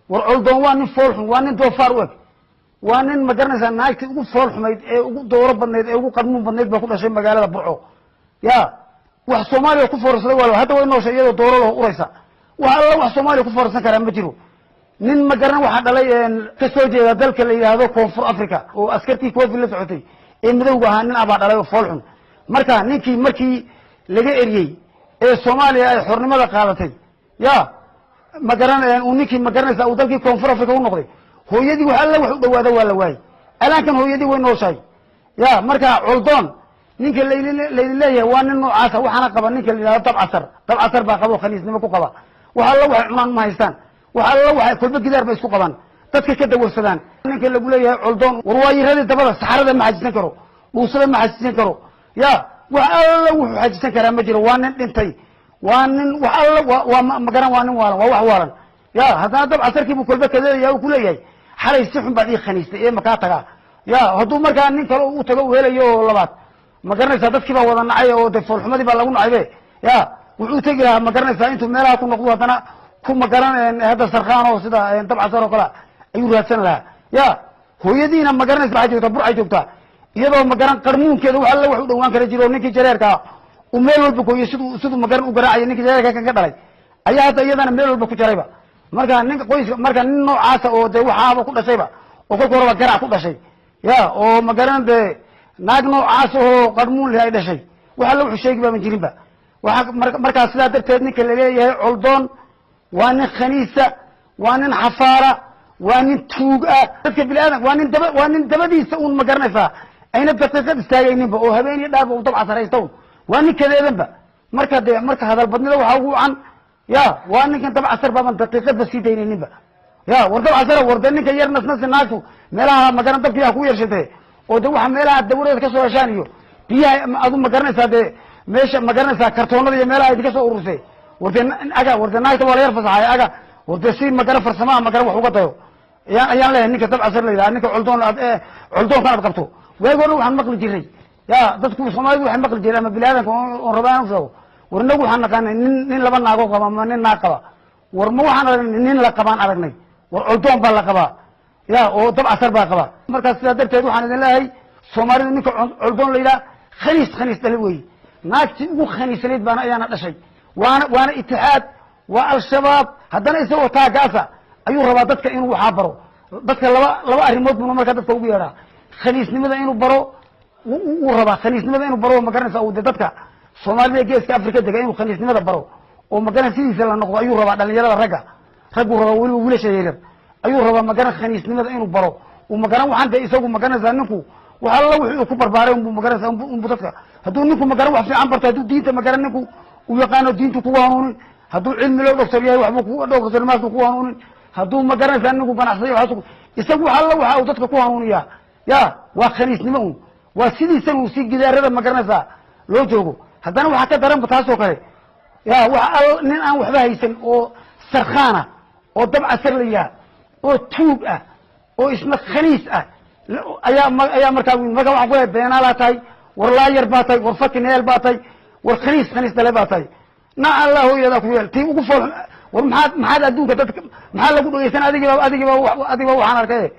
والعلدون وان فولح وان دوفار وك وان مقرنسا نايتي ugu fool xumayd ee ugu dooro badneed ee ugu qadmuun badneed ba ku dhashay magaalada Burco ya wax Soomaaliya ku foorsaday walaal hadda way noo sheeyay dooro loo uraysa waxa alla wax Soomaaliya ku foorsan kara ma jiro nin magaran waxa dhalay ka soo jeeda dalka la yiraahdo Koonfur Afrika oo askartii Covid la socotay ee madowga ahaa nin aba dhalay oo fool xun marka ninkii markii laga eriyay ee Soomaaliya ay xornimada qaadatay ya magaran uu ninkii magaranaysa uu dalkii Koonfur Afrika u noqday hooyadii waxa alla wax u dhawaada waa la waayay alankan hooyadii way nooshay ya marka culdoon ninka leeyahay waa nin noocaas waxana qaba ninka leeyahay dabcasar baa qabo khaniisnimo ku qaba waxa alla wax cunaan ma haystaan waxa alla wax kulba gidaar bay isku qabaan dadka ka dawrsadaan ninka lagu leeyahay culdoon warwaayirada dabada saxarada ma xajisan karo dhuusada ma xajisan karo ya waxa alla wuxuu xajisan karaa ma jiro waa nin dhintay waa nin waxa alla waa magaran waa nin waalan waa wax waalan ya haddana dabcasarkii buu kulba kadeeyaa uu ku leeyahay xalay si xun baad ii khaniistay ee makaa taga ya hadduu markaa nin kale uu tago weelayo oo labaad ma garanaysaa dadkii baa wada nacay oo foolxumadii baa lagu nacaybe ya wuxuu tegi lahaa ma garanaysaa intuu meelaha ku noqdo haddana ku magaran hadda sarkaan oo sida dabcasar oo kale ayuu raadsan lahaa ya hooyadiina ma garanaysa waxay joogtaa burcay joogtaa iyadoo ma garan qarmuunkeeda wax alla wax u dhawaan kara jiro ninkii jareerka uu meel walba gooyay siduu ma garan u garaacayo ninkii jareerka kan ka dhalay ayaa hadda iyadana meel walba ku jarayba marka ninka qoyska marka nin noocaas oo de waxaaba ku dhashayba oo kolka horeba garac ku dhashay ya oo ma garan de naag noocaas oo qarmuun leh ay dhashay waxa la wuxuu sheegi baa ma jirinba waxa marka sidaa darteed ninka la leeyahay culdoon waa nin khaniisa waa nin xafaara waa nin tuug ah dadka bilaadan waa nin dabadiisa uun ma garanaysaa ayna daqiiqad istaagayninba oo habeenii dhaarba uu dabcasaraysto waa nin kadeedanba marka hadal badnida waxa ugu wacan ya waa ninkan dabcasar baaban daqiiqad ba sii daynayninba ya war dabcasar warda ninka yar nasnasi naagtu meelaha magaran dabkii ku yeeshatay oo de waxa meelaha dawladda ka soo heshaan iyo biyaha adu ma garanaysaa de meesha ma garanaysaa kartoonada iyo meelaha idinka soo urursay warda naagta waa la yar fasaxay warda si magara farsamaha magara wax uga dayo ayaan leeyahay ninka dabcasar la yidhaha ninka culdoonkan aad qabto waagoona waxaan maqli jiray ya dadku Soomaalidu waxay maqli jireen ama bilaadanka oo rabaan u soo war inagu waxaan naqaanay nin laba naago qaba ama nin naag qaba war ma waxaan aragnay nin la qabaan aragnay war culdoon baa la qabaa ya oo dabcasar baa qaba markaas sidaa darteed waxaan idin leeyahay Soomaalidu ninka culdoon la yidhaha khaniis dhali weeye naagtii ugu khaniisanayd baana ayaana dhashay waana itixaad waa al-shabaab haddana isagoo taagaasa ayuu rabaa dadka inuu waxaa baro dadka laba arrimood buu markaa dadka ugu yeedhaa khaniisnimada inuu baro uu rabaa khaniisnimada inuu baro ma garanaysa uu dadka Soomaalida geeska Afrika degan inuu khaniisnimada baro oo ma garan sidiisa la noqdo ayuu rabaa dhalinyarada raggu rabaa wali wiilasha yaryar ayuu rabaa ma garan khaniisnimada inuu baro oo ma garan waxaan isagu ma garanaysa ninku waxa alla wuxuu ku barbaaray uu ma garanaysa uu dadka hadduu ninku ma garan wax fiican barto hadduu diinta ma garan ninku uu yaqaano diintu ku waanuunin hadduu cilmi loo dhogtor yahay waxba ku dhogtor maasku ku waanuunin hadduu ma garanaysa ninku ganacsaday waxa isagu waxa alla waxa uu dadka ku waanuuniya ya waa khaniisnimo waa sidiisan uu si gidaarada ma garanaysa loo joogo haddana waxa ka daran taasoo kale ya waxa nin aan waxba haysan oo sarkhana oo dabcasar la yahay oo tuug ah oo isna khaniis ah ayaa markaa waxaan ku leeyahay beenaalaa tahay war laayar baa tahay war fakineel baa tahay war khaniis dale baa tahay na allah hooyada ku yeel tii ugu fool war maxaad adduunka dadka maxaa lagu dhageysan adigiiba waxaan arkay